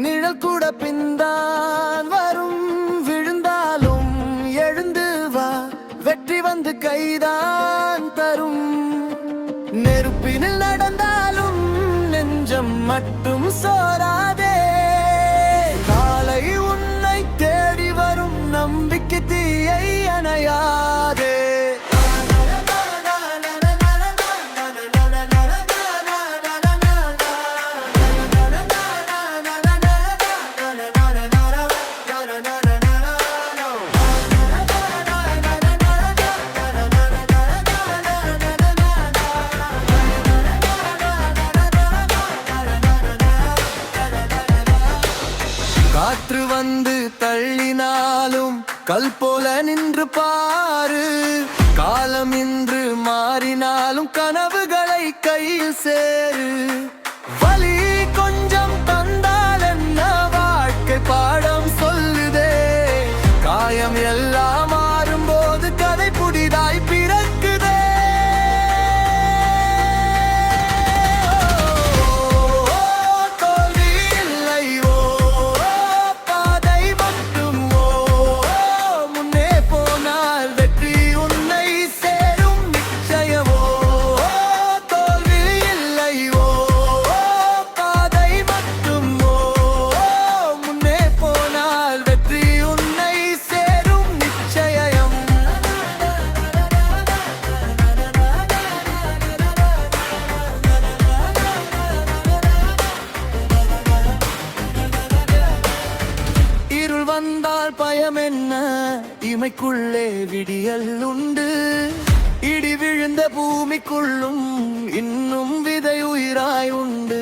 நிழல் கூட பின்தான் வரும், விழுந்தாலும் எழுந்து வா, வெற்றி வந்து கைதான் தரும். நெருப்பினில் நடந்தாலும் நெஞ்சம் மட்டும் சோராதே, காலை உன்னை தேடி வரும், நம்பிக்கை தீயை அணையாதே. காற்று வந்து தள்ளினாலும் கல் போல நின்று பாரு, காலம் இன்று மாறினாலும் கனவுகளை கையில் சேரு. வலி கொஞ்சம் தந்தால் என்ன, வாழ்க்கை பாடம் சொல்லுதே. காயம் எல்லாம் மாறும்போது கதை புதிதாய் பிறக்குதே. வந்தால் பயம் என்ன, இமைக்குள்ளே விடியல் உண்டு. இடி விழுந்த பூமிக்குள்ளும் இன்னும் விதை உயிராய் உண்டு.